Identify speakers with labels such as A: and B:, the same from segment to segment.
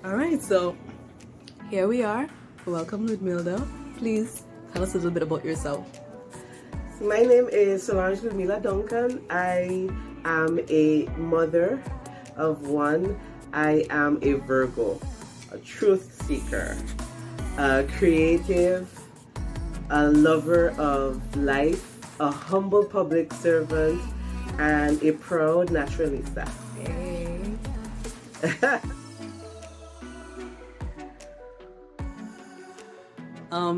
A: All right, so here we are. Welcome, Ludmila. Please tell us a little bit about yourself.
B: My name is Ludmila Duncan. I am a mother of one. I am a Virgo, a truth seeker, a creative, a lover of life, a humble public servant, and a proud naturalista.
A: Hey.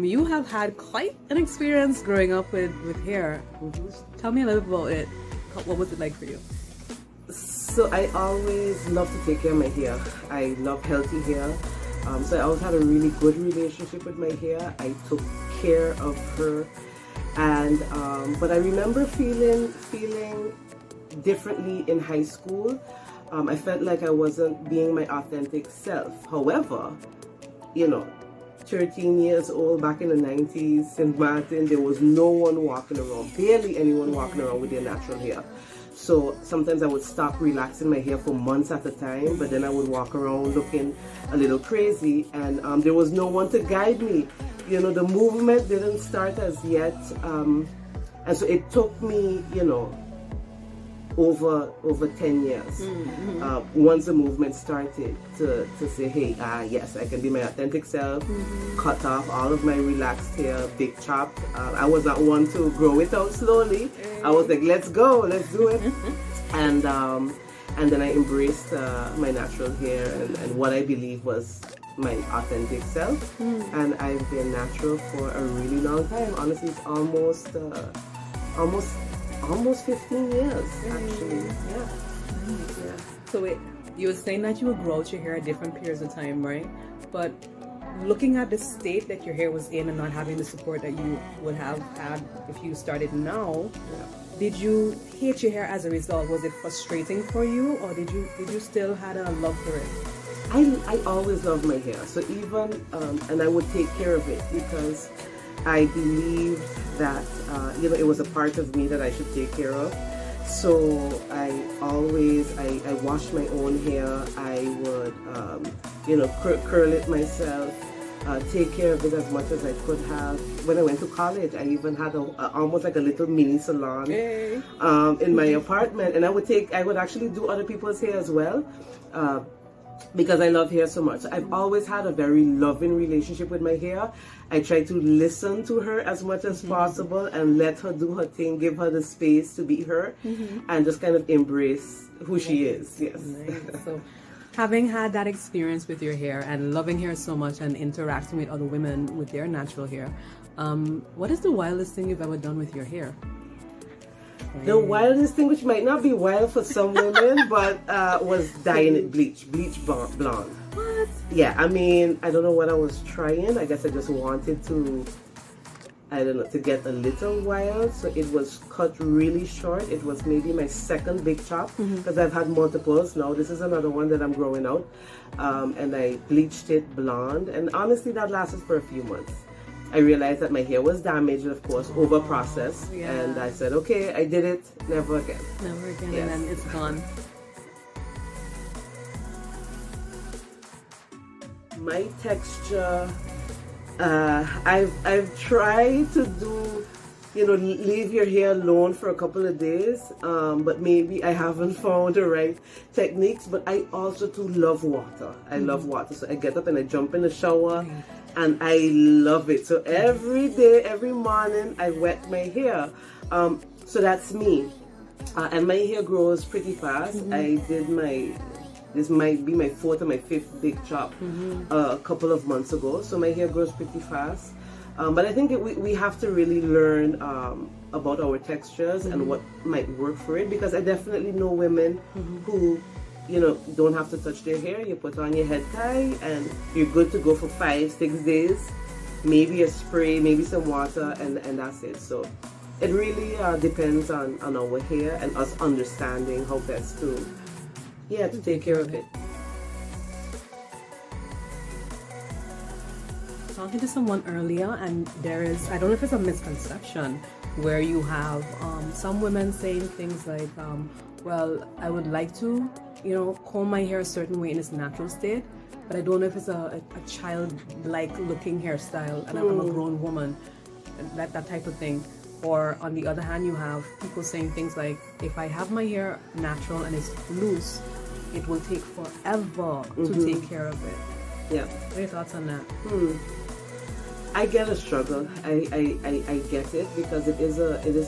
A: You have had quite an experience growing up with hair. Tell me a little bit about it. What was it like for you?
B: So I always love to take care of my hair. I love healthy hair. So I always had a really good relationship with my hair. I took care of her, and but I remember feeling differently in high school. I felt like I wasn't being my authentic self. However, you know, 13 years old back in the 90s, St. Martin, there was no one walking around, barely anyone walking around with their natural hair. So sometimes I would stop relaxing my hair for months at a time, but then I would walk around looking a little crazy, and there was no one to guide me. You know, the movement didn't start as yet, and so it took me, you know, over 10 years once the movement started to say, hey, yes, I can be my authentic self, cut off all of my relaxed hair, big chopped. I was not one to grow it out slowly. I was like, let's go, let's do it. And then I embraced my natural hair and what I believe was my authentic self, and I've been natural for a really long time. Honestly, it's almost 15 years, actually. Yeah.
A: Yeah. So wait, you were saying that you would grow out your hair at different periods of time, right? But looking at the state that your hair was in and not having the support that you would have had if you started now, did you hate your hair as a result? Was it frustrating for you, or did you still had a love for it?
B: I always loved my hair, so even and I would take care of it because I believed that you know, it was a part of me that I should take care of. So I washed my own hair. I would you know, curl it myself, take care of it as much as I could have. When I went to college, I even had almost like a little mini salon in my apartment, and I would actually do other people's hair as well. Because I love hair so much. So I've always had a very loving relationship with my hair. I try to listen to her as much as possible and let her do her thing, give her the space to be her, and just kind of embrace who she is. Yes.
A: Nice. So, having had that experience with your hair and loving hair so much and interacting with other women with their natural hair, what is the wildest thing you've ever done with your hair?
B: The wildest thing, which might not be wild for some women, but was dyeing it bleach blonde.
A: What?
B: Yeah, I mean, I don't know what I was trying. I guess I just wanted to, I don't know, to get a little wild. So it was cut really short. It was maybe my second big chop, because I've had multiples. Now this is another one that I'm growing out. And I bleached it blonde. And honestly, that lasted for a few months. I realized that my hair was damaged, of course, over processed, and I said, okay, I did it, never again.
A: Never again, and then it's gone.
B: My texture, I've tried to do, you know, leave your hair alone for a couple of days, but maybe I haven't found the right techniques. But I also too love water. I love water, so I get up and I jump in the shower. And I love it. So every day, every morning, I wet my hair. So that's me. And my hair grows pretty fast. I did this might be my 4th or my 5th big chop a couple of months ago. So my hair grows pretty fast. But I think we have to really learn about our textures and what might work for it. Because I definitely know women who, you know, don't have to touch their hair. You put on your head tie and you're good to go for 5-6 days. Maybe a spray, maybe some water, and that's it. So it really depends on our hair and us understanding how best to take care of it.
A: Talking to someone earlier, and there is, I don't know if it's a misconception, where you have some women saying things like, well, I would like to, you know, comb my hair a certain way in its natural state, but I don't know if it's a child-like looking hairstyle, and I'm a grown woman, that type of thing. Or on the other hand, you have people saying things like, if I have my hair natural and it's loose, it will take forever to take care of it.
B: Yeah.
A: What are your thoughts on that?
B: I get a struggle. I get it, because it is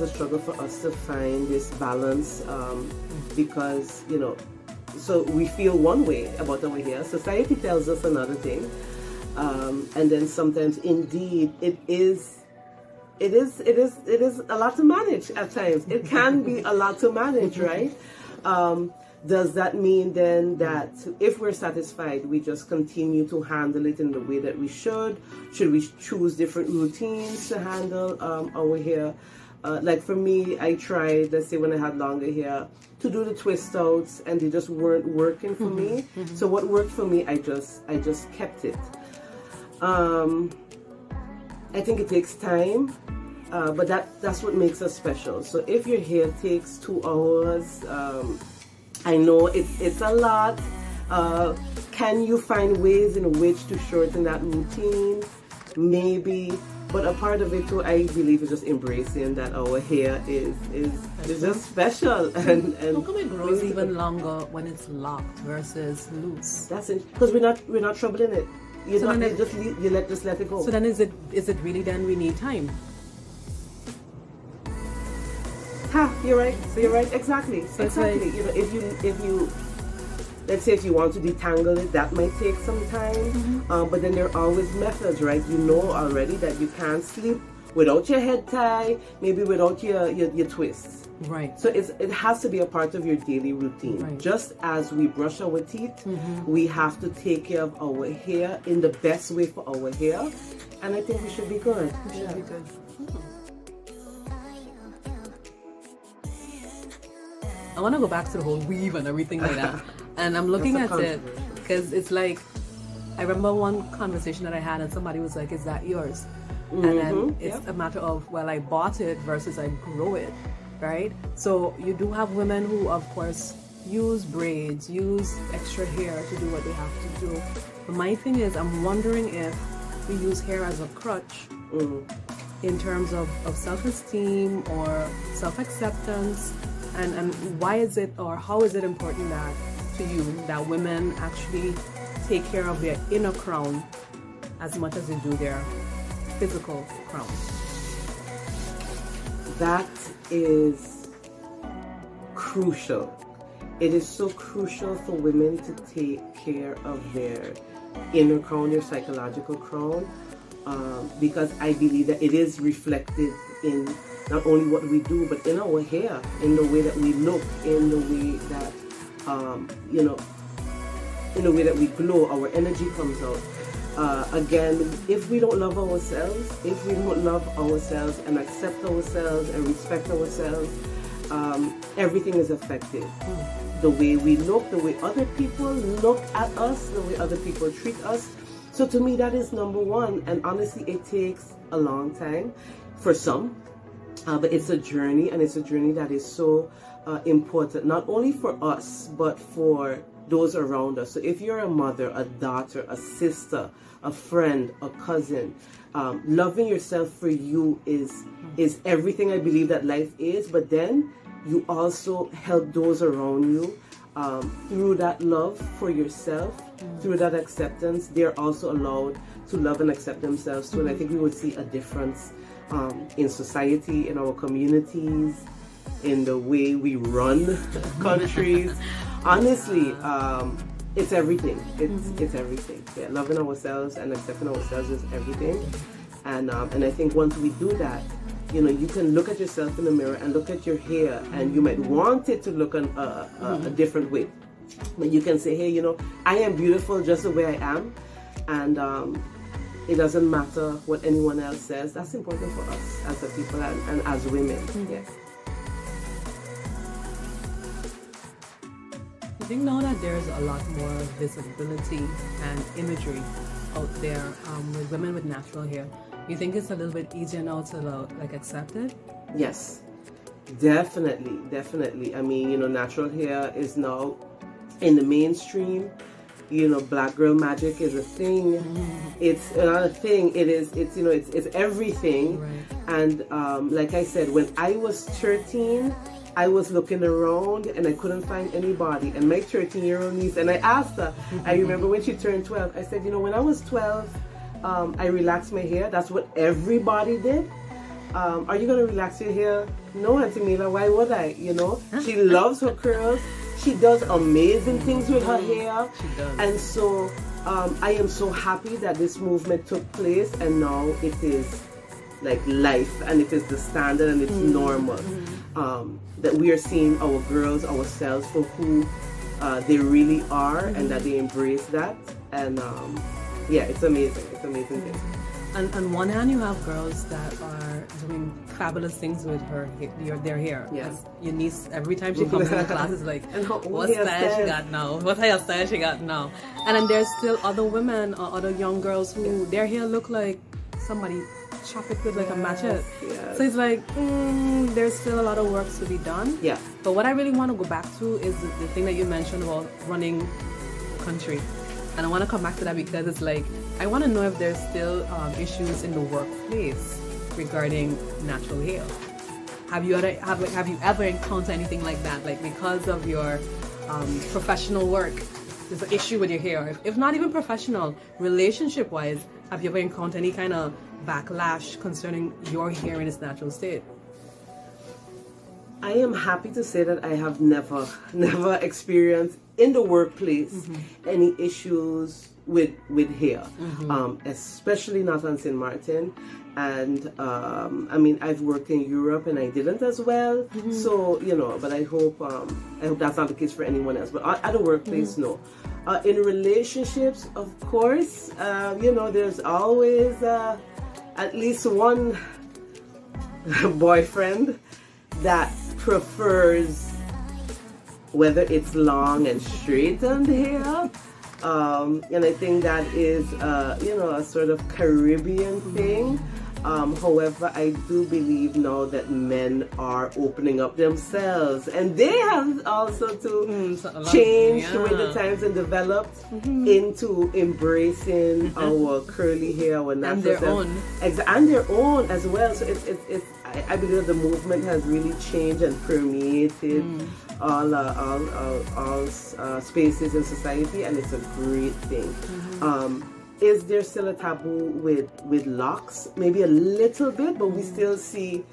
B: a struggle for us to find this balance, because, you know, so we feel one way about our hair. Society tells us another thing, and then sometimes indeed it is a lot to manage at times. It can be a lot to manage, right? Does that mean then that if we're satisfied, we just continue to handle it in the way that we should? Should we choose different routines to handle our hair? Like for me, I tried, let's say when I had longer hair, to do the twist outs, and they just weren't working for me. So what worked for me, I just kept it. I think it takes time, but that's what makes us special. So if your hair takes 2 hours, I know it's a lot. Can you find ways in which to shorten that routine? Maybe. But a part of it too, I believe, is just embracing that our hair is just special. And
A: how come it grows even longer when it's locked versus loose?
B: That's it. Because we're not troubling it. You just let it go.
A: So then is it really then we need time?
B: You're right. So you're right. Exactly. So exactly. Like, you know, if you let's say if you want to detangle it, that might take some time. But then there are always methods, right? You know already that you can't sleep without your head tie, maybe without your twists.
A: Right.
B: So it has to be a part of your daily routine. Right. Just as we brush our teeth, we have to take care of our hair in the best way for our hair. And I think we should be good.
A: We should be good. I want to go back to the whole weave and everything like that. And I'm looking at it because it's like, I remember one conversation that I had and somebody was like, is that yours? And then it's a matter of, well, I bought it versus I grow it, right? So you do have women who, of course, use braids, use extra hair to do what they have to do. But my thing is, I'm wondering if we use hair as a crutch in terms of self-esteem or self-acceptance. And why is it, or how is it important that to you that women actually take care of their inner crown as much as they do their physical crown?
B: That is crucial. It is so crucial for women to take care of their inner crown, their psychological crown, because I believe that it is reflected in not only what we do, but in our hair, in the way that we look, in the way that, in the way that we glow, our energy comes out. Again, if we don't love ourselves, if we don't love ourselves and accept ourselves and respect ourselves, everything is affected. The way we look, the way other people look at us, the way other people treat us. So to me, that is number one. And honestly, it takes a long time for some. But it's a journey, and it's a journey that is so important, not only for us, but for those around us. So if you're a mother, a daughter, a sister, a friend, a cousin, loving yourself for you is everything I believe that life is. But then you also help those around you through that love for yourself, through that acceptance. They're also allowed to love and accept themselves too. And I think we would see a difference in society, in our communities, in the way we run countries. Honestly, it's everything. It's everything. Yeah, loving ourselves and accepting ourselves is everything. And I think once we do that, you know, you can look at yourself in the mirror and look at your hair, and you might want it to look a different way, but you can say, hey, you know, I am beautiful just the way I am, and it doesn't matter what anyone else says. That's important for us as a people and as women. Yes.
A: I think now that there's a lot more visibility and imagery out there with women with natural hair, you think it's a little bit easier now to like accept it?
B: Yes, definitely. I mean, you know, natural hair is now in the mainstream. you know, black girl magic is a thing. It's another thing. It's you know, it's everything.
A: Right.
B: And like I said, when I was 13, I was looking around and I couldn't find anybody. And my 13-year-old niece, and I asked her, I remember when she turned 12, I said, you know, when I was 12, I relaxed my hair. That's what everybody did. Are you going to relax your hair? No, Auntie Mila, why would I? You know, she loves her curls. She does amazing things with her hair.
A: She does.
B: And so I am so happy that this movement took place, and now it is like life, and it is the standard, and it's normal. That we are seeing our girls, ourselves, for who they really are, and that they embrace that. And yeah, it's amazing. It's amazing thing.
A: And on one hand, you have girls that are doing fabulous things with their hair.
B: Yes.
A: Your niece, every time she comes in the class, is like,
B: And
A: what style she got now? What hairstyle she got now? And then there's still other women or other young girls who their hair look like somebody chop it with like a machete.
B: Yes.
A: So it's like, there's still a lot of work to be done.
B: Yeah.
A: But what I really want to go back to is the thing that you mentioned about running the country. And I want to come back to that because it's like, I want to know if there's still issues in the workplace regarding natural hair. Have you ever encountered anything like that? Like, because of your professional work, there's an issue with your hair. If not even professional, relationship-wise, have you ever encountered any kind of backlash concerning your hair in its natural state?
B: I am happy to say that I have never experienced in the workplace any issues with hair, especially not on St. Martin. And I mean, I've worked in Europe and I didn't as well. So, you know, but I hope that's not the case for anyone else. But at the workplace, no. In relationships, of course, you know, there's always at least one boyfriend that prefers whether it's long and straightened hair. And I think that is, you know, a sort of Caribbean thing. However, I do believe now that men are opening up themselves, and they have also to change with the times and developed into embracing our curly hair, our natural self, and their own as well. So I believe the movement has really changed and permeated all spaces in society, and it's a great thing. Is there still a taboo with locks? Maybe a little bit, but we still see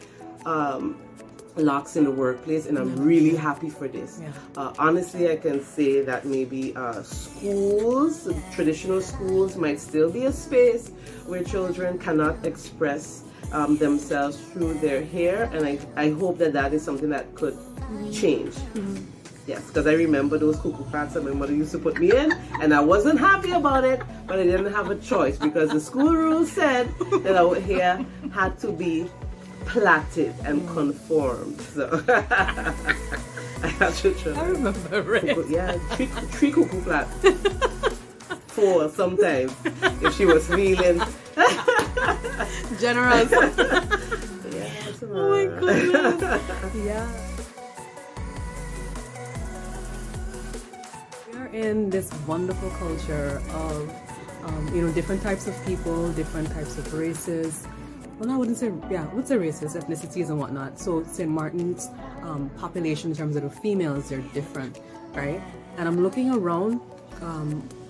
B: locks in the workplace, and I'm really happy for this. Honestly, I can say that maybe schools, traditional schools, might still be a space where children cannot express themselves through their hair, and I hope that is something that could change. Yes, because I remember those cuckoo plats that my mother used to put me in, and I wasn't happy about it, but I didn't have a choice because the school rules said that our hair had to be plaited and conformed. So I had to try.
A: I remember it.
B: Yeah, three cuckoo plats. 4 sometimes if she was feeling
A: generous.
B: Yes,
A: oh my goodness. Yeah. We are in this wonderful culture of you know, different types of people, different types of races. Well, I wouldn't say, what's the races, ethnicities and whatnot. So St. Martin's population in terms of the females, they're different, right? And I'm looking around,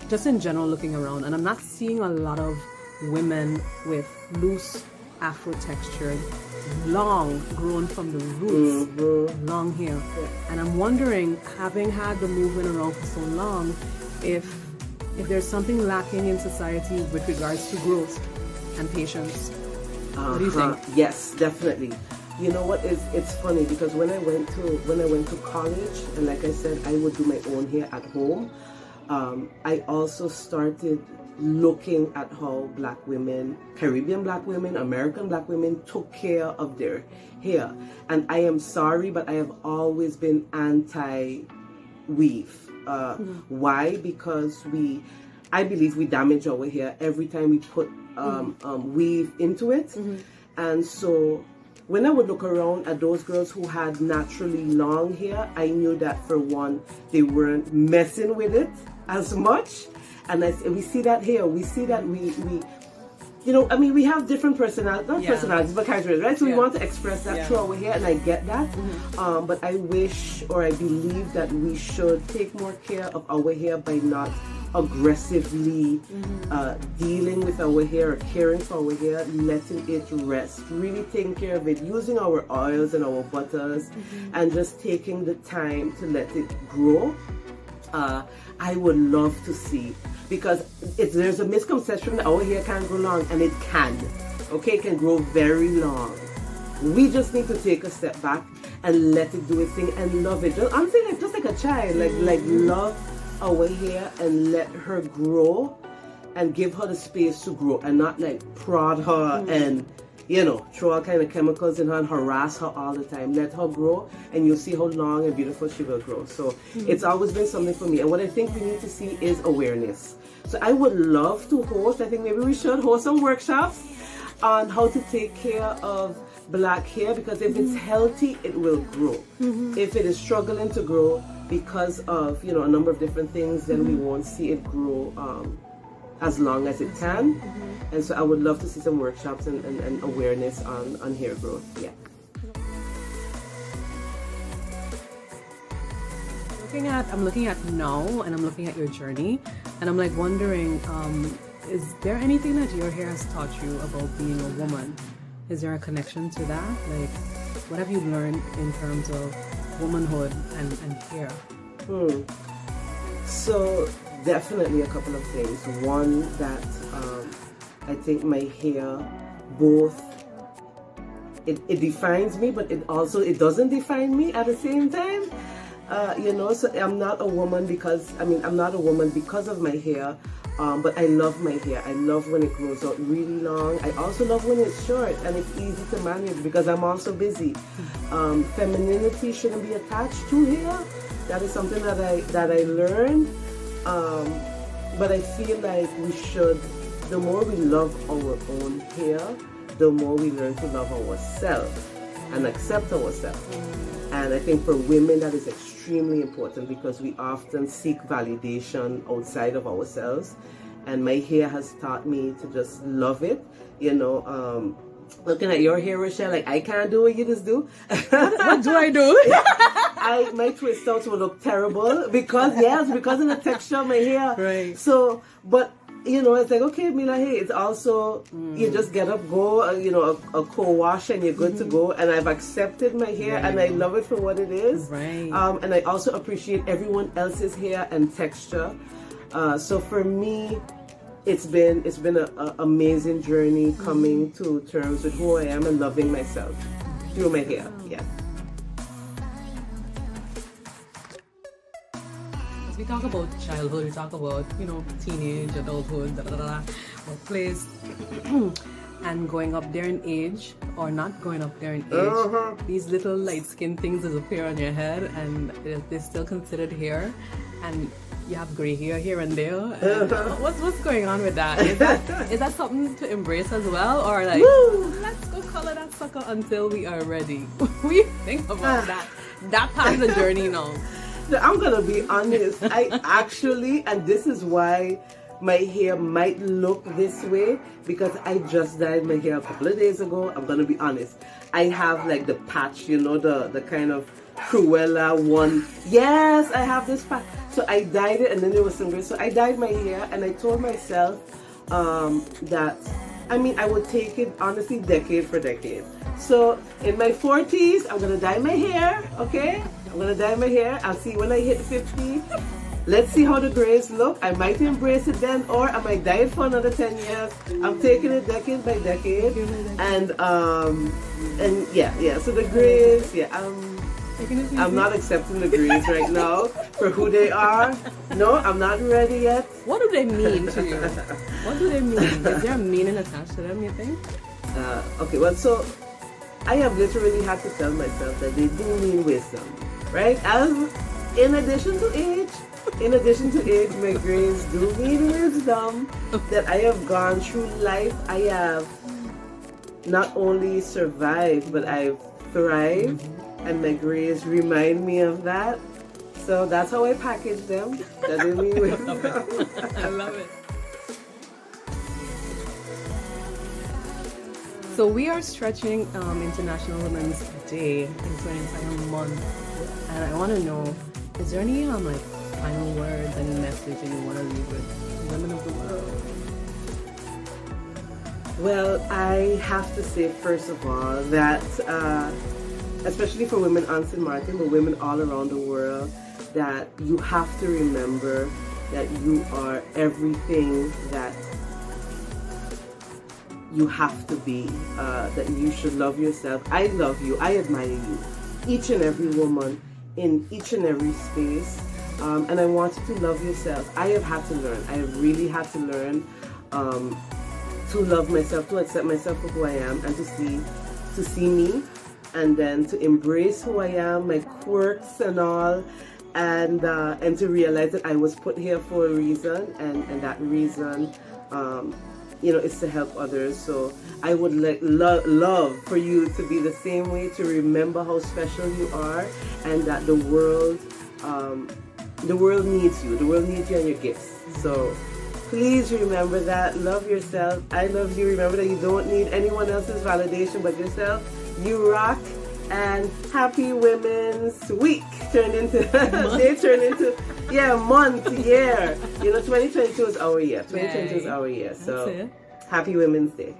A: just in general looking around, and I'm not seeing a lot of women with loose Afro-textured, long, grown from the roots, long hair. And I'm wondering, having had the movement around for so long, if there's something lacking in society with regards to growth and patience. What do you think?
B: Yes, definitely. You know what? It's funny because when I went to college, and like I said, I would do my own hair at home. I also started looking at how black women, Caribbean black women, American black women took care of their hair. And I am sorry, but I have always been anti-weave. Why? Because I believe we damage our hair every time we put weave into it. And so when I would look around at those girls who had naturally long hair, I knew that for one, they weren't messing with it as much. And we see that here. We see that we you know, I mean, we have different personalities, not personalities, but characteristics, right? So we want to express that through our hair, and I get that. But I wish, or I believe that we should take more care of our hair by not aggressively dealing with our hair or caring for our hair, letting it rest, really taking care of it, using our oils and our butters, and just taking the time to let it grow. I would love to see, because there's a misconception that our hair can't grow long, and it can. Okay, it can grow very long. We just need to take a step back and let it do its thing and love it. Honestly, just like a child, like love our hair and let her grow and give her the space to grow, and not like prod her and, you know, throw all kind of chemicals in her and harass her all the time. Let her grow, and you'll see how long and beautiful she will grow. So it's always been something for me. And what I think we need to see is awareness. So I would love to host, I think maybe we should host some workshops on how to take care of black hair, because if it's healthy, it will grow. If it is struggling to grow because of, you know, a number of different things, then we won't see it grow as long as it can. And so I would love to see some workshops and awareness on hair growth. Yeah.
A: I'm looking at now, and I'm looking at your journey, and I'm like wondering, is there anything that your hair has taught you about being a woman? Is there a connection to that? Like, what have you learned in terms of womanhood and hair?
B: So definitely a couple of things. One, that I think my hair both it defines me, but it doesn't define me at the same time. You know, so I'm not a woman because I'm not a woman because of my hair. But I love my hair. I love when it grows out really long. I also love when it's short and it's easy to manage because I'm also busy. Femininity shouldn't be attached to hair. That is something that I learned. But I feel like we should, the more we love our own hair, the more we learn to love ourselves and accept ourselves. And I think for women that is extremely important, because we often seek validation outside of ourselves. And my hair has taught me to just love it. You know, looking at your hair, Rochelle, like I can't do what you just do.
A: What do I do?
B: My twist outs will look terrible because of the texture of my hair.
A: Right.
B: So, but you know, it's like, okay, Mila, hey, it's also, you just get up, go, you know, a co-wash and you're good to go. And I've accepted my hair and I love it for what it is.
A: Right.
B: And I also appreciate everyone else's hair and texture. So for me, it's been an amazing journey coming to terms with who I am and loving myself through my hair. Yeah.
A: We talk about childhood, we talk about, you know, teenage, adulthood, workplace, and going up there in age or not going up there in age. These little light skin things that appear on your head, and they're still considered hair, and you have gray hair here and there. And what's going on with that? Is that something to embrace as well, or like, let's go color that sucker until we are ready? What do you think about that part of the journey now?
B: I'm gonna be honest, I actually, and this is why my hair might look this way, because I just dyed my hair a couple of days ago. I'm gonna be honest, I have like the patch, you know, the kind of Cruella one. Yes, I have this patch. So I dyed it, and then there was some gray. So I dyed my hair, and I told myself that, I mean, I would take it honestly decade for decade. So in my 40s, I'm gonna dye my hair, okay? I'm gonna dye my hair. I'll see when I hit 50. Let's see how the grays look. I might embrace it then, or I might dye it for another 10 years. I'm taking it decade by decade. And yeah. So the grays, I'm not accepting the grays right now for who they are. No, I'm not ready yet.
A: What do they mean to you? What do they mean? Is there a meaning attached to them, you think?
B: Okay, well, so I have literally had to tell myself that they do mean wisdom, right? As in addition to age, my grays do mean wisdom. That I have gone through life. I have not only survived, but I've thrived, and my grays remind me of that. So that's how I package them. That didn't mean
A: I love it. So we are stretching International Women's Day into an entire month, and I want to know, is there any like final words, any message that you want to leave with women of the world?
B: Well, I have to say first of all that, especially for women on St. Martin, but women all around the world, that you have to remember that you are everything that you have to be, that you should love yourself. I love you. I admire you. Each and every woman in each and every space. And I want you to love yourself. I have had to learn. I have really had to learn to love myself, to accept myself for who I am, and to see me, and then to embrace who I am, my quirks and all, and to realize that I was put here for a reason, and that reason, you know, is to help others. So I would love for you to be the same way, to remember how special you are, and that the world needs you. The world needs you and your gifts. So please remember that. Love yourself. I love you. Remember that you don't need anyone else's validation but yourself. You rock. And happy Women's Week turned into they turned into month, year. You know, 2022 is our year. 2022 is our year. So happy Women's Day.